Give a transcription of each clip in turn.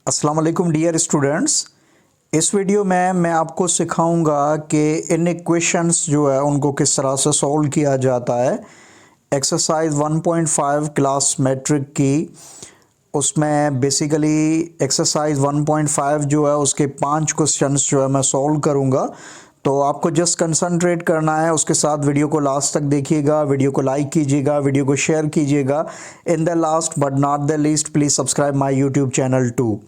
अस्सलाम वालेकुम dear students. इस वीडियो में मैं आपको सिखाऊंगा कि इन इक्वेशंस जो है उनको किस तरह से सॉल्व किया जाता है। एक्सरसाइज 1.5 क्लास मैट्रिक की उसमें बेसिकली एक्सरसाइज 1.5 जो है उसके 5 क्वेश्चंस जो है मैं सॉल्व करूंगा। तो आपको जस्ट कंसंट्रेट करना है, उसके साथ वीडियो को लास्ट तक देखिएगा, वीडियो को लाइक कीजिएगा, वीडियो को शेयर कीजिएगा। In the last but not the least please subscribe my YouTube channel too.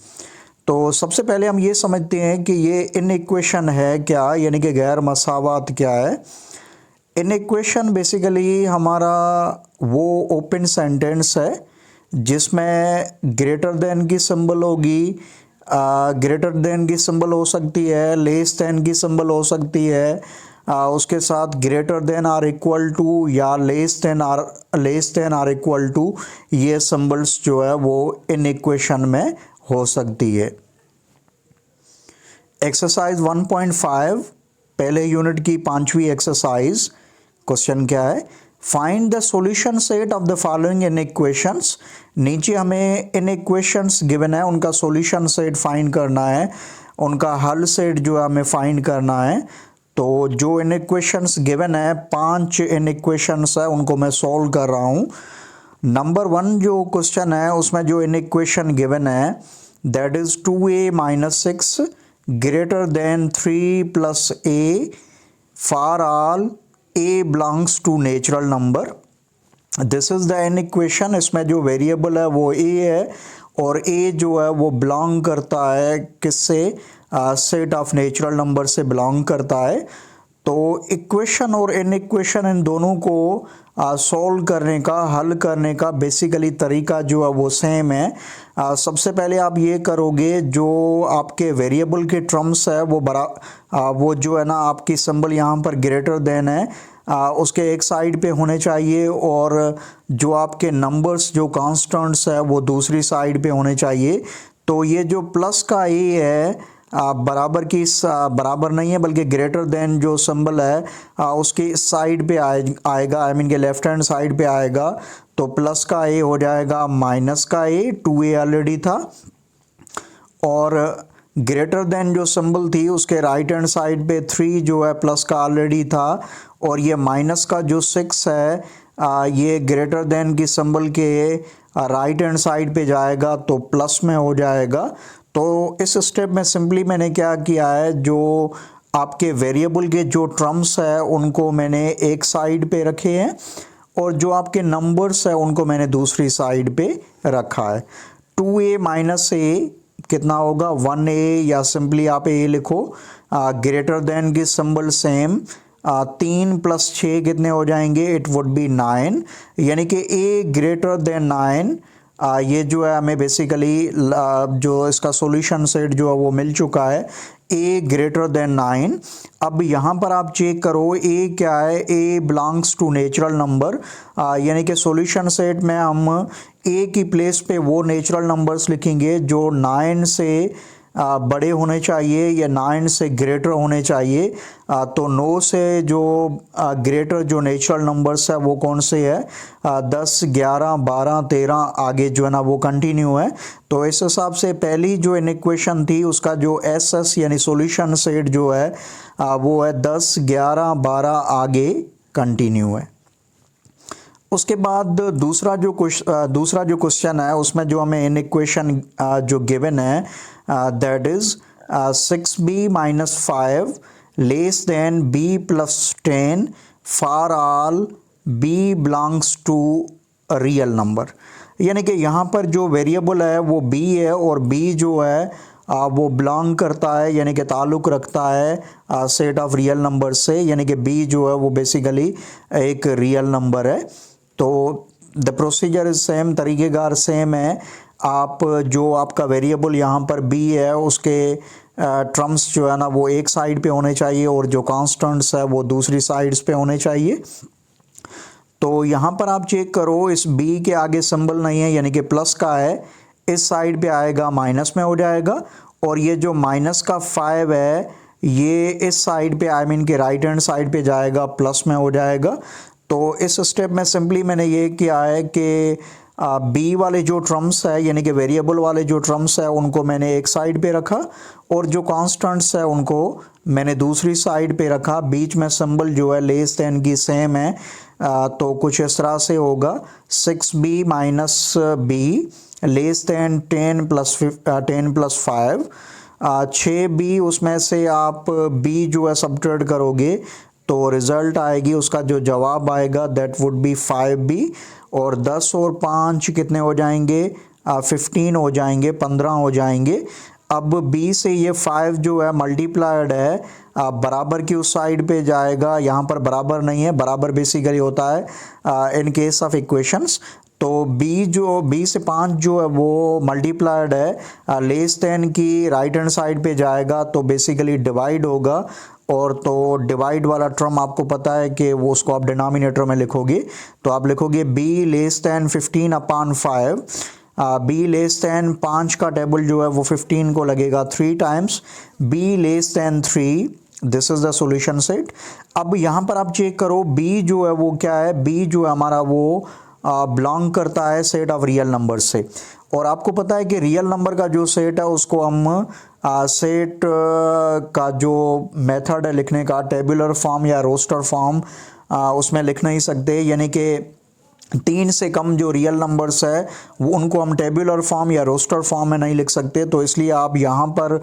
तो सबसे पहले हम ये समझते हैं कि ये इन इक्वेशन है क्या, यानी कि गैर मसावात क्या है। इन इक्वेशन बेसिकली हमारा वो ओपन सेंटेंस है जिसमें ग्रेटर देन की सिंबल होगी, ग्रेटर देन की सिंबल हो सकती है, लेस देन की सिंबल हो सकती है, उसके साथ greater than or equal to या less than or equal to, ये सिंबल्स जो है वो इन इक्वेशन में हो सकती है। एक्सरसाइज 1.5 पहले यूनिट की 5वीं एक्सरसाइज। क्वेश्चन क्या है? Find the solution set of the following in equations. नीचे हमें इन इक्वेशंस गिवन है, उनका सॉल्यूशन सेट फाइंड करना है, उनका हल सेट जो है हमें फाइंड करना है। तो जो इन इक्वेशंस गिवन है, 5 इन इक्वेशंस है, उनको मैं सॉल्व कर रहा हूँ। नंबर 1 जो क्वेश्चन है उसमें जो इन इक्वेशन गिवन है that is 2a minus 6 greater than 3 plus a for all a belongs to natural number. This is the inequation. इसमें जो वेरिएबल है वो a है और a जो है वो बिलोंग करता है किससे? सेट ऑफ नेचुरल नंबर से बिलोंग करता है। तो इक्वेशन और इन इक्वेशन इन दोनों को सॉल्व करने का, हल करने का बेसिकली तरीका जो है वो सेम है। सबसे पहले आप ये करोगे, जो आपके वेरिएबल के टर्म्स है वो जो है ना, आपकी सिंबल यहाँ पर ग्रेटर देन है, उसके एक साइड पे होने चाहिए, और जो आपके नंबर्स जो कांस्टेंट्स है वो दूसरी साइड पे होने चाहिए। तो ये जो प्लस का ए है बराबर नहीं है, बल्कि ग्रेटर देन जो सिंबल है उसके इस साइड पे आएगा, आई मीन के लेफ्ट हैंड साइड पे आएगा। तो प्लस का ए हो जाएगा माइनस का ए, 2a ऑलरेडी था, और ग्रेटर देन जो सिंबल थी उसके राइट हैंड साइड पे 3 जो है प्लस का ऑलरेडी था, और ये माइनस का जो 6 है ये ग्रेटर देन की सिंबल के राइट हैंड साइड पे जाएगा तो प्लस में हो जाएगा। तो इस स्टेप में सिंपली मैंने क्या किया है, जो आपके वेरिएबल के जो टर्म्स है उनको मैंने एक साइड पे रखे हैं, और जो आपके नंबर्स है उनको मैंने दूसरी साइड पे रखा है। 2a माइनस a कितना होगा? 1a, या सिंपली आप a लिखो। ग्रेटर देन की सिंबल सेम, 3 प्लस 6 कितने हो जाएंगे? इट वुड बी 9, यानी कि a ग्रेटर देन 9। ये जो है हमें बेसिकली जो इसका सॉल्यूशन सेट जो है वो मिल चुका है, a ग्रेटर देन 9। अब यहाँ पर आप चेक करो a क्या है? a belongs to natural number, यानी कि सॉल्यूशन सेट में हम a की प्लेस पे वो नेचुरल नंबर्स लिखेंगे जो 9 से बड़े होने चाहिए या 9 से ग्रेटर होने चाहिए। तो 9 से जो ग्रेटर जो नेचुरल नंबर्स है वो कौन से है? 10, 11, 12, 13 आगे जो है ना वो कंटिन्यू है। तो इस हिसाब से पहली जो इन इक्वेशन थी उसका जो एस यानी सॉल्यूशन सेट जो है वो है 10, 11, 12 आगे कंटिन्यू है। उसके बाद दूसरा जो क्वेश्चन है उसमें जो हमें इन इक्वेशन जो गिवन है that is 6b minus 5 less than b plus 10 for all b belongs to real number. यानी कि यहाँ पर जो वेरिएबल है वो b है, और b जो है वो बिलोंग करता है, यानी कि ताल्लुक़ रखता है सेट ऑफ रियल नंबर से, यानी कि b जो है वो बेसिकली एक रियल नंबर है। तो द प्रोसीजर इज सेम, तरीक़ेकार सेम है। आप जो आपका वेरिएबल यहाँ पर b है उसके टर्म्स जो है ना वो एक साइड पे होने चाहिए, और जो कांस्टेंट्स है वो दूसरी साइड्स पे होने चाहिए। तो यहाँ पर आप चेक करो, इस b के आगे सिंबल नहीं है, यानी कि प्लस का है, इस साइड पे आएगा माइनस में हो जाएगा, और ये जो माइनस का 5 है ये इस साइड पे, आई मीन के राइट हैंड साइड पे जाएगा, प्लस में हो जाएगा। तो इस स्टेप में सिंपली मैंने ये किया है कि बी वाले जो टर्म्स है यानी कि वेरिएबल वाले जो टर्म्स है उनको मैंने एक साइड पे रखा और जो कांस्टेंट्स है उनको मैंने दूसरी साइड पे रखा। बीच में सिंबल जो है लेस देन की सेम है, तो कुछ इस तरह से होगा 6b minus be less than 10 plus 5। 6b उसमें से आप b जो है सबट्रैक्ट करोगे तो रिज़ल्ट आएगी, उसका जो जवाब आएगा दैट वुड बी 5b। और 10 और 5 कितने हो जाएंगे, 15 हो जाएंगे, 15 हो जाएंगे। अब b से ये 5 जो है मल्टीप्लाइड है, बराबर की उस साइड पे जाएगा, यहाँ पर बराबर नहीं है, बराबर बेसिकली होता है इन केस ऑफ इक्वेशंस। तो b से 5 जो है वो मल्टीप्लाइड है, लेस देन की राइट हैंड साइड पे जाएगा तो बेसिकली डिवाइड होगा। और तो डिवाइड वाला टर्म आपको पता है कि वो उसको आप डिनोमिनेटर में लिखोगे, तो आप लिखोगे b less than 15 upon 5। b less than 5 का टेबल जो है वो 15 को लगेगा 3 times, b less than 3। This is the solution set. अब यहाँ पर आप चेक करो b जो है वो क्या है, b जो है हमारा वो बिलोंग करता है सेट ऑफ रियल नंबर से। और आपको पता है कि रियल नंबर का जो सेट है उसको हम सेट का जो मेथड है लिखने का, टेबुलर फॉर्म या रोस्टर फॉर्म, उसमें लिख नहीं सकते। यानी कि 3 से कम जो रियल नंबर्स है वो उनको हम टेबुलर फॉर्म या रोस्टर फॉर्म में नहीं लिख सकते। तो इसलिए आप यहाँ पर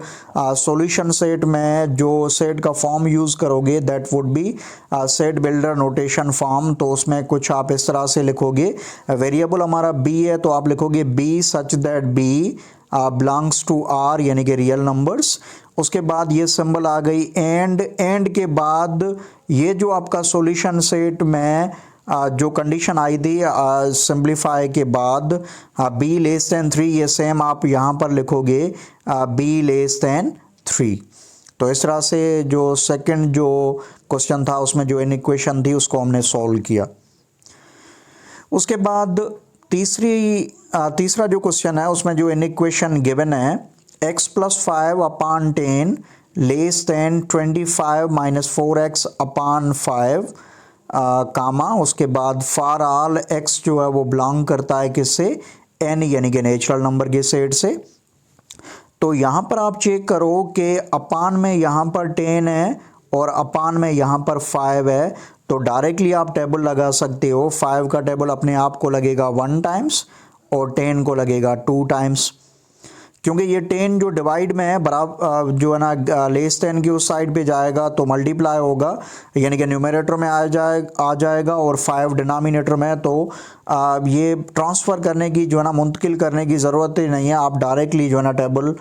सॉल्यूशन सेट में जो सेट का फॉर्म यूज़ करोगे that would be set builder notation form. तो उसमें कुछ आप इस तरह से लिखोगे, वेरिएबल हमारा b है तो आप लिखोगे b such that b belongs to r यानी कि रियल नंबर्स। उसके बाद ये सिंबल आ गई एंड के बाद ये जो आपका सॉल्यूशन सेट में जो कंडीशन आई थी सिंप्लीफाई के बाद b लेस देन 3, ये सेम आप यहाँ पर लिखोगे b लेस देन 3। तो इस तरह से जो सेकंड जो क्वेश्चन था उसमें जो इनइक्वेशन थी उसको हमने सॉल्व किया। उसके बाद तीसरा जो क्वेश्चन है उसमें जो इनइक्वेशन गिवन है x plus 5 upon 10 less than 25 minus 4x upon 5 कामा, उसके बाद फॉर ऑल x जो है वो बिलोंग करता है किससे, n यानी कि नेचुरल नंबर के सेट से। तो यहाँ पर आप चेक करो कि अपान में यहाँ पर 10 है और अपान में यहाँ पर 5 है, तो डायरेक्टली आप टेबल लगा सकते हो। 5 का टेबल अपने आप को लगेगा 1 टाइम्स और 10 को लगेगा 2 टाइम्स, क्योंकि ये 10 जो डिवाइड में है बराबर जो है ना लेस देन की उस साइड पे जाएगा तो मल्टीप्लाई होगा, यानी कि न्यूमरेटर में आ जाएगा और 5 डिनोमिनेटर में। तो ये ट्रांसफ़र करने की जो है ना मुंतकिल करने की ज़रूरत ही नहीं है, आप डायरेक्टली जो है ना टेबल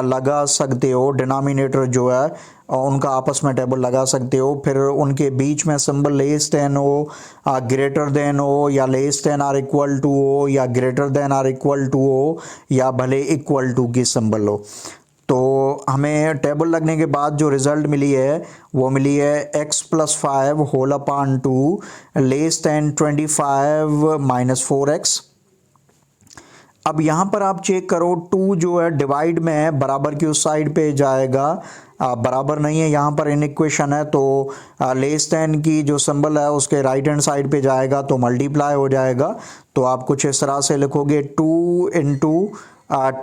लगा सकते हो। डिनोमिनेटर जो है उनका आपस में टेबल लगा सकते हो, फिर उनके बीच में सिंबल लेस देन हो, ग्रेटर देन हो, या less than or equal to हो, या greater than or equal to हो, या भले इक्वल टू की सिंबल हो। तो हमें टेबल लगने के बाद जो रिज़ल्ट मिली है वो मिली है x plus 5 whole upon 2 less than 25 minus 4x। अब यहाँ पर आप चेक करो 2 जो है डिवाइड में है, बराबर की उस साइड पे जाएगा, बराबर नहीं है यहाँ पर इनइक्वेशन है, तो लेस देन की जो सिंबल है उसके राइट हैंड साइड पे जाएगा तो मल्टीप्लाई हो जाएगा। तो आप कुछ इस तरह से लिखोगे 2 इंटू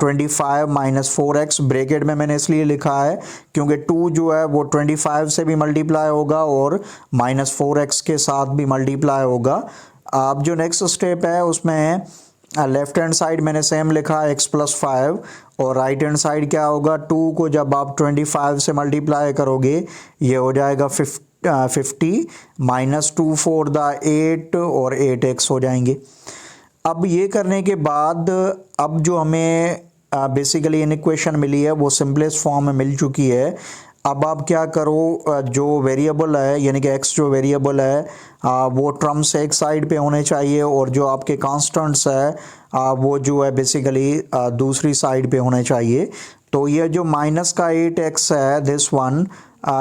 25 माइनस 4x। ब्रैकेट में मैंने इसलिए लिखा है क्योंकि 2 जो है वो 25 से भी मल्टीप्लाई होगा और माइनस 4x के साथ भी मल्टीप्लाई होगा। अब जो नेक्स्ट स्टेप है उसमें लेफ्ट हैंड साइड मैंने सेम लिखा x प्लस 5 और राइट हैंड साइड क्या होगा, 2 को जब आप 25 से मल्टीप्लाई करोगे ये हो जाएगा 50 माइनस 2 4 द 8 और 8x हो जाएंगे। अब ये करने के बाद अब जो हमें बेसिकली इनइक्वेशन मिली है वो सिंपलेस्ट फॉर्म में मिल चुकी है। अब आप क्या करो, जो वेरिएबल है यानी कि x जो वेरिएबल है वो टर्म्स एक साइड पे होने चाहिए और जो आपके कांस्टेंट्स है वो जो है बेसिकली दूसरी साइड पे होने चाहिए। तो ये जो माइनस का 8x है दिस वन,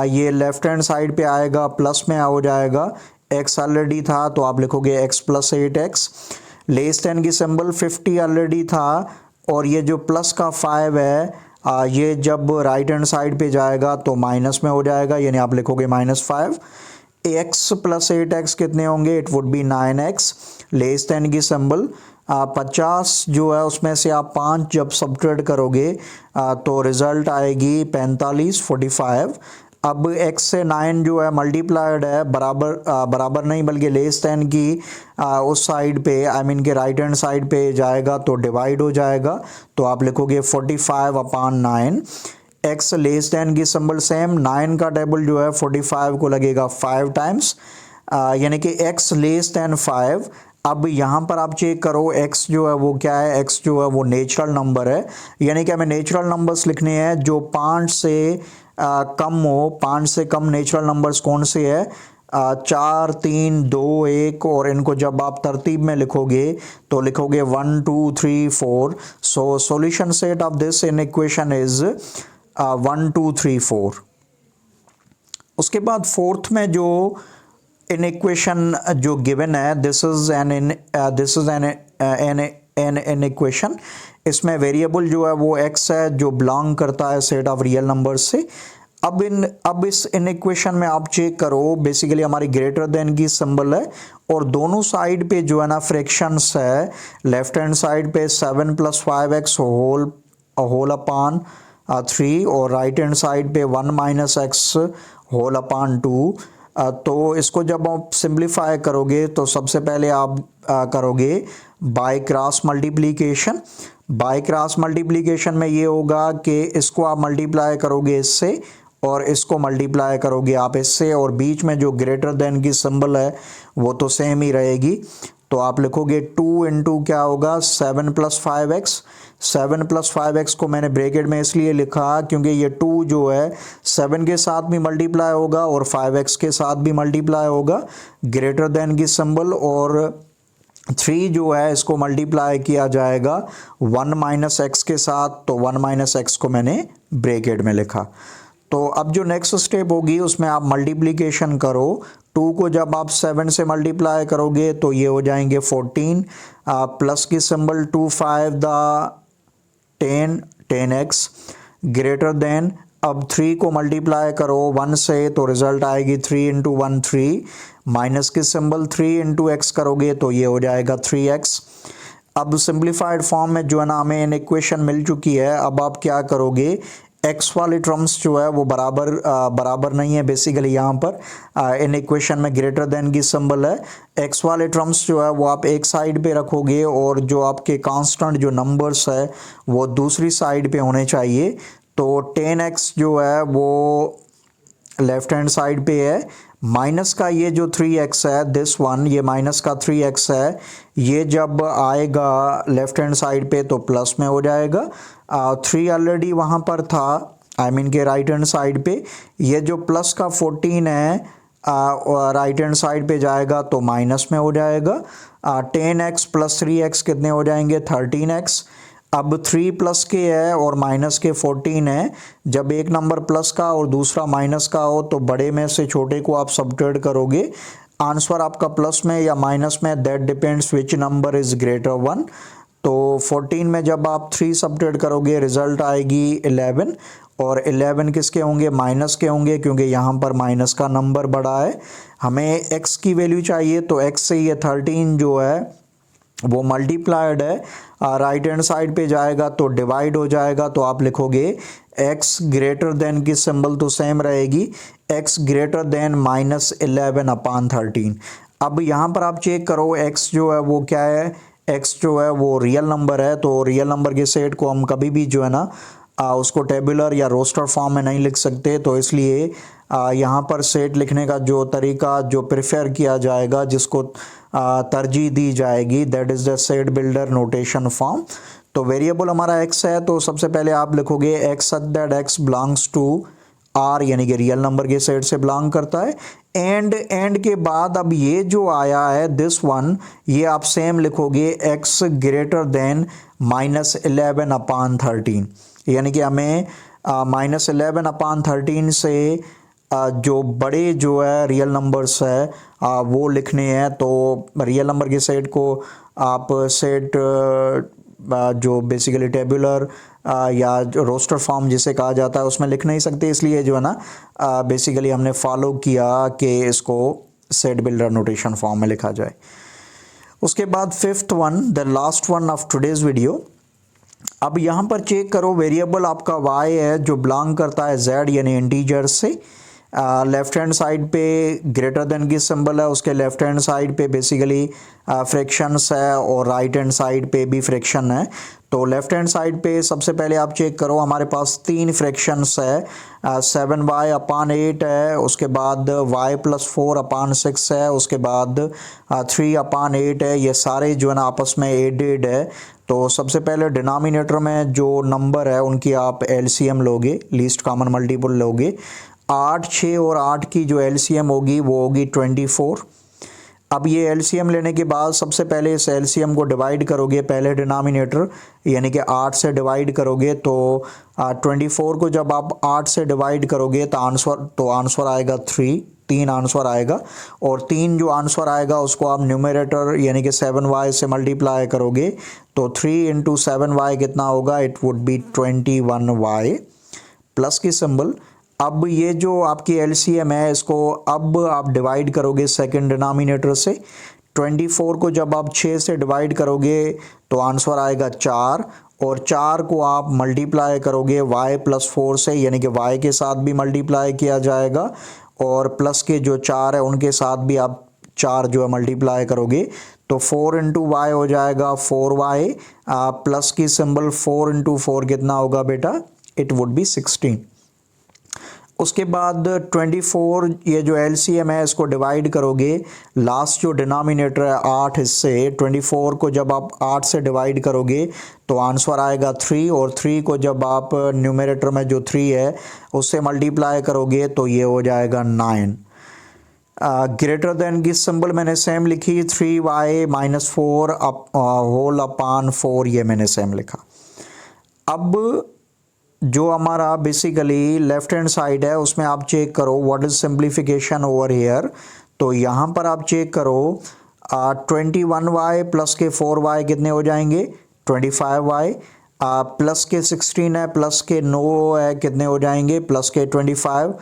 ये लेफ्ट हैंड साइड पे आएगा, प्लस में हो जाएगा। x ऑलरेडी था तो आप लिखोगे x plus 8x। Less than की सिंबल 50 ऑलरेडी था और ये जो प्लस का 5 है ये जब राइट हैंड साइड पे जाएगा तो माइनस में हो जाएगा, यानी आप लिखोगे -5। x प्लस 8x कितने होंगे, it would be 9x। Less than की सिंबल 50 जो है उसमें से आप 5 जब सब्ट्रैक्ट करोगे तो रिज़ल्ट आएगी 45 45। अब x से 9 जो है मल्टीप्लाइड है, बराबर नहीं बल्कि लेस देन की उस साइड पे आई मीन के राइट हैंड साइड पे जाएगा तो डिवाइड हो जाएगा, तो आप लिखोगे 45/9। x लेस देन की सिंबल सेम, 9 का टेबल जो है 45 को लगेगा 5 टाइम्स, यानी कि x लेस देन 5। अब यहाँ पर आप चेक करो x जो है वो क्या है, x जो है वो नेचुरल नंबर है, यानी कि हमें नेचुरल नंबर्स लिखने हैं जो 5 से कम हो। 5 से कम नेचुरल नंबर्स कौन से है, 4 3 2 1, और इनको जब आप तरतीब में लिखोगे तो लिखोगे 1 2 3 4। So solution set of this in equation is 1 2 3 4। उसके बाद फोर्थ में जो इन इक्वेशन जो गिवन है, दिस इज एन इक्वेशन, इसमें वेरिएबल जो है वो x है जो बिलोंग करता है सेट ऑफ रियल नंबर्स से। अब इस इन इक्वेशन में आप चेक करो, बेसिकली हमारी ग्रेटर देन की सिंबल है और दोनों साइड पे जो है ना फ्रैक्शंस है। लेफ्ट हैंड साइड पे 7 + 5x होल अपॉन 3 और राइट हैंड साइड पे 1 - x होल अपॉन 2। तो इसको जब आप सिंप्लीफाई करोगे तो सबसे पहले आप करोगे by cross multiplication. By cross multiplication में ये होगा कि इसको आप मल्टीप्लाई करोगे इससे और इसको मल्टीप्लाई करोगे आप इससे, और बीच में जो ग्रेटर देन की सिंबल है वो तो सेम ही रहेगी। तो आप लिखोगे 2 × क्या होगा 7 + 5x। 7 + 5x को मैंने ब्रैकेट में इसलिए लिखा क्योंकि ये 2 जो है 7 के साथ भी मल्टीप्लाई होगा और 5x के साथ भी मल्टीप्लाई होगा, ग्रेटर देन की सिंबल, और 3 जो है इसको मल्टीप्लाई किया जाएगा 1 - x के साथ, तो 1 - x को मैंने ब्रैकेट में लिखा। तो अब जो नेक्स्ट स्टेप होगी उसमें आप मल्टीप्लिकेशन करो। 2 को जब आप 7 से मल्टीप्लाई करोगे तो ये हो जाएंगे 14, प्लस की सिंबल 2 5 10x ग्रेटर देन। अब 3 को मल्टीप्लाई करो 1 से तो रिजल्ट आएगी 3 × 1 3, माइनस की सिंबल 3 × x करोगे तो ये हो जाएगा 3x। अब सिंप्लीफाइड फॉर्म में जो है ना हमें इन इक्वेशन मिल चुकी है। अब आप क्या करोगे, x वाले टर्म्स जो है वो बराबर नहीं है, बेसिकली यहाँ पर इन इक्वेशन में ग्रेटर देन की सिंबल है। x वाले टर्म्स जो है वो आप एक साइड पे रखोगे और जो आपके कांस्टेंट जो नंबर्स है वो दूसरी साइड पे होने चाहिए। तो 10x जो है वो लेफ्ट हैंड साइड पे है, माइनस का ये जो 3x है दिस वन, ये माइनस का 3x है, ये जब आएगा लेफ्ट हैंड साइड पे तो प्लस में हो जाएगा। 3 ऑलरेडी वहाँ पर था आई मीन के राइट हैंड साइड पे, ये जो प्लस का 14 है राइट हैंड साइड पे जाएगा तो माइनस में हो जाएगा। 10x + 3x कितने हो जाएंगे 13x। अब 3 प्लस के है और माइनस के 14 है, जब एक नंबर प्लस का और दूसरा माइनस का हो तो बड़े में से छोटे को आप सबट्रैक्ट करोगे, आंसर आपका प्लस में या माइनस में, that depends which number is greater 1। तो 14 में जब आप 3 सबट्रैक्ट करोगे रिजल्ट आएगी 11, और 11 किसके होंगे माइनस के होंगे क्योंकि यहाँ पर माइनस का नंबर बड़ा है। हमें x की वैल्यू चाहिए तो x से ये 13 जो है वो मल्टीप्लाइड है, राइट हैंड साइड पे जाएगा तो डिवाइड हो जाएगा। तो आप लिखोगे x ग्रेटर देन की सिंबल तो सेम रहेगी, x ग्रेटर देन -11/13। अब यहाँ पर आप चेक करो x जो है वो क्या है, x जो है वो रियल नंबर है। तो रियल नंबर के सेट को हम कभी भी जो है ना उसको टेबुलर या रोस्टर फॉर्म में नहीं लिख सकते, तो इसलिए यहाँ पर सेट लिखने का जो तरीका जो प्रेफर किया जाएगा, जिसको तरजीह दी जाएगी, that is the set builder notation form. तो वेरिएबल हमारा x है, तो सबसे पहले आप लिखोगे x such that x belongs to R, यानी कि रियल नंबर के सेट से बिलोंग करता है। एंड के बाद अब ये जो आया है दिस वन, ये आप सेम लिखोगे x ग्रेटर देन -11/13, यानी कि हमें -11/13 से जो बड़े जो है रियल नंबर्स है वो लिखने हैं। तो रियल नंबर के सेट को आप सेट जो बेसिकली टेबुलर या जो रोस्टर फॉर्म जिसे कहा जाता है उसमें लिख नहीं सकते, इसलिए जो है ना बेसिकली हमने फॉलो किया कि इसको सेट बिल्डर नोटेशन फॉर्म में लिखा जाए। उसके बाद fifth one, the last one of today's video. अब यहाँ पर चेक करो, वेरिएबल आपका y है जो बिलोंग करता है z यानी इंटीजर से। लेफ्ट हैंड साइड पे ग्रेटर देन की सिंबल है, उसके लेफ्ट हैंड साइड पे बेसिकली फ्रैक्शंस है और राइट हैंड साइड पे भी फ्रैक्शन है। तो लेफ्ट हैंड साइड पे सबसे पहले आप चेक करो, हमारे पास 3 फ्रैक्शंस है, 7y/8 है, उसके बाद y+4/6 है, उसके बाद 3/8 है। ये सारे जो है ना आपस में एडेड है। तो सबसे पहले डिनोमिनेटर में जो नंबर है उनकी आप एलसीएम लोगे, लीस्ट कॉमन मल्टीपल लोगे। 8, 6 और 8 की जो एलसीएम होगी वो होगी 24। अब ये एलसीएम लेने के बाद सबसे पहले इस एलसीएम को डिवाइड करोगे, पहले डिनोमिनेटर यानी कि 8 से डिवाइड करोगे। तो 24 को जब आप 8 से डिवाइड करोगे तो आंसर आएगा 3 आंसर आएगा। और 3 जो आंसर आएगा उसको आप न्यूमरेटर यानी कि 7y से मल्टीप्लाई करोगे। तो 3 × 7y कितना होगा, it would be 21y plus की सिंबल। अब ये जो आपकी एलसीएम है इसको अब आप डिवाइड करोगे सेकंड डिनोमिनेटर से। 24 को जब आप 6 से डिवाइड करोगे तो आंसर आएगा 4 और 4 को आप मल्टीप्लाई करोगे y+4 से, यानी कि y के साथ भी मल्टीप्लाई किया जाएगा और प्लस के जो 4 है उनके साथ भी आप 4 जो है मल्टीप्लाई करोगे। तो 4 × y हो जाएगा 4y प्लस की सिंबल। 4 × 4 कितना होगा बेटा, इट वुड बी 16। उसके बाद 24 ये जो एलसीएम है इसको डिवाइड करोगे, लास्ट जो डिनोमिनेटर है 8 इससे 24 को जब आप 8 से डिवाइड करोगे तो आंसर आएगा 3 और 3 को जब आप न्यूमरेटर में जो 3 है उससे मल्टीप्लाई करोगे तो ये हो जाएगा 9। ग्रेटर देन की सिंबल मैंने सेम लिखी, 3y-4 होल अपान 4 ये मैंने सेम लिखा। अब जो हमारा बेसिकली लेफ्ट हैंड साइड है उसमें आप चेक करो what is simplification over here. तो यहाँ पर आप चेक करो 21y प्लस के 4y कितने हो जाएंगे, 25y प्लस के 16 है, प्लस के 9 है, कितने हो जाएंगे, प्लस के 25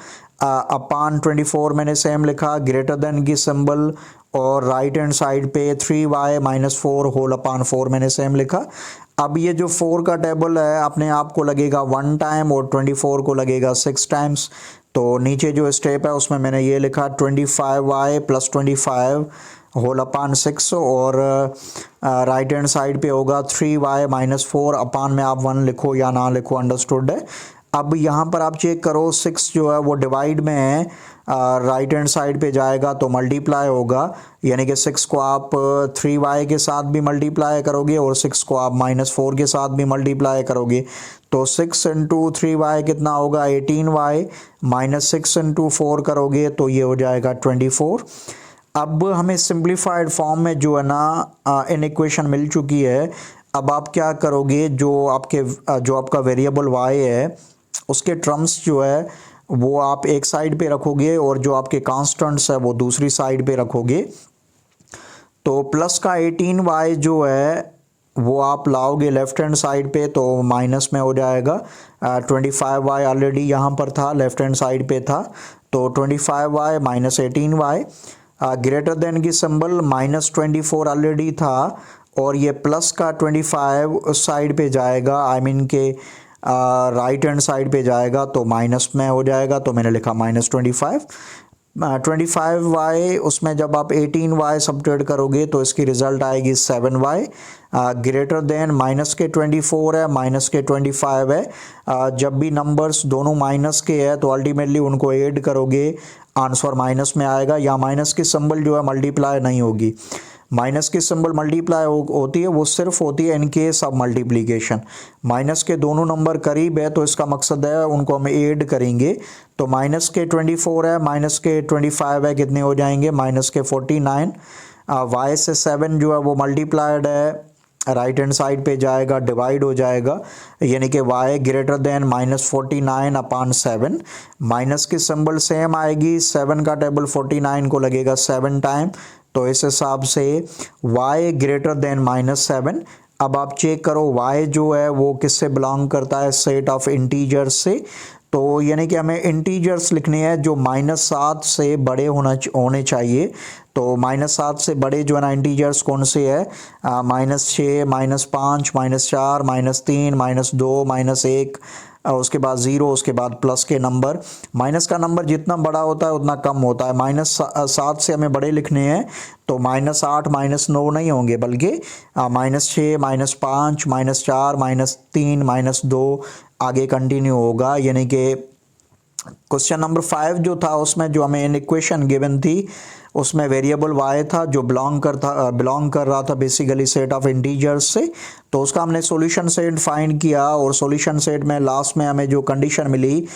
अपान 24 मैंने सेम लिखा, ग्रेटर देन की सिंबल और राइट हैंड साइड पे 3y-4 होल अपान 4 मैंने सेम लिखा। अब ये जो 4 का टेबल है अपने आप को लगेगा 1 टाइम और 24 को लगेगा 6 टाइम्स। तो नीचे जो स्टेप है उसमें मैंने ये लिखा 25y + 25 होल अपान 6 और राइट हैंड साइड पे होगा 3y-4 अपान में आप 1 लिखो या ना लिखो, अंडरस्टूड है। अब यहाँ पर आप चेक करो 6 जो है वो डिवाइड में है, राइट हैंड साइड पे जाएगा तो मल्टीप्लाई होगा, यानी कि 6 को आप 3y के साथ भी मल्टीप्लाई करोगे और 6 को आप -4 के साथ भी मल्टीप्लाई करोगे। तो 6 × 3y कितना होगा 18y, -6 × 4 करोगे तो ये हो जाएगा 24। अब हमें सिंप्लीफाइड फॉर्म में जो है ना इन इक्वेशन मिल चुकी है। अब आप क्या करोगे, जो आपका वेरिएबल y है उसके टर्म्स जो है वो आप एक साइड पे रखोगे और जो आपके कांस्टेंट्स है वो दूसरी साइड पे रखोगे। तो प्लस का 18y जो है वो आप लाओगे लेफ्ट हैंड साइड पे तो माइनस में हो जाएगा। 25y ऑलरेडी यहाँ पर था, लेफ्ट हैंड साइड पे था, तो 25y - 18y ग्रेटर देन की सिंबल, -24 ऑलरेडी था और ये प्लस का 25 उस साइड पे जाएगा, आई मीन के राइट हैंड साइड पे जाएगा तो माइनस में हो जाएगा, तो मैंने लिखा -25। 25y उसमें जब आप 18y सब्ट्रैक्ट करोगे तो इसकी रिजल्ट आएगी 7y। ग्रेटर देन माइनस के 24 है, माइनस के 25 है। जब भी नंबर्स दोनों माइनस के है तो अल्टीमेटली उनको ऐड करोगे, आंसर माइनस में आएगा। या माइनस की सिंबल जो है मल्टीप्लाई नहीं होगी, माइनस की सिंबल मल्टीप्लाई होती है, वो सिर्फ होती है in case of multiplication. Minus के दोनों नंबर करीब है तो इसका मकसद है उनको हम ऐड करेंगे। तो माइनस के 24 है, माइनस के 25 है, कितने हो जाएंगे, माइनस के 49। y से 7 जो है वो मल्टीप्लाइड है, राइट हैंड साइड पे जाएगा, डिवाइड हो जाएगा, यानी कि y ग्रेटर देन -49 अपान 7। माइनस की सिंबल सेम आएगी, 7 का टेबल 49 को लगेगा 7 टाइम, तो इस हिसाब से y ग्रेटर देन -7। अब आप चेक करो y जो है वो किससे बिलोंग करता है, सेट ऑफ इंटीजर से। तो यानी कि हमें इंटीजर्स लिखने हैं जो -7 से बड़े होने चाहिए। तो -7 से बड़े जो है ना इंटीजर्स कौन से है, -6, -5, -4, -3, -2, -1, उसके बाद ज़ीरो, उसके बाद प्लस के नंबर। माइनस का नंबर जितना बड़ा होता है उतना कम होता है। -7 से हमें बड़े लिखने हैं तो -8, -9 नहीं होंगे, बल्कि -6, -5, -4, -3, -2 आगे कंटिन्यू होगा। यानी कि क्वेश्चन नंबर 5 जो था उसमें जो हमें इन इक्वेशन गिवन थी उसमें वेरिएबल y था जो बिलोंग कर रहा था बेसिकली सेट ऑफ इंटीजर्स से। तो उसका हमने सॉल्यूशन सेट फाइंड किया और सॉल्यूशन सेट में लास्ट में हमें जो कंडीशन मिली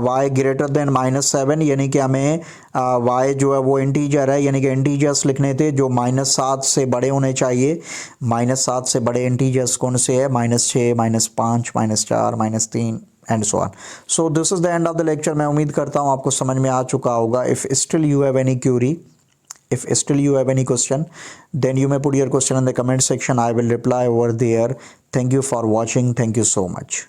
y ग्रेटर देन -7, यानी कि हमें y जो है वो इंटीजर है, यानी कि इंटीजर्स लिखने थे जो -7 से बड़े होने चाहिए। -7 से बड़े इंटीजर्स कौन से है, -6, -5, -4, -3 and so on. So this is the end of the lecture. मैं उम्मीद करता हूँ आपको समझ में आ चुका होगा। If still you have any Curie, if still you have any question, then you may put your question in the comment section. I will reply over there. Thank you for watching. Thank you so much.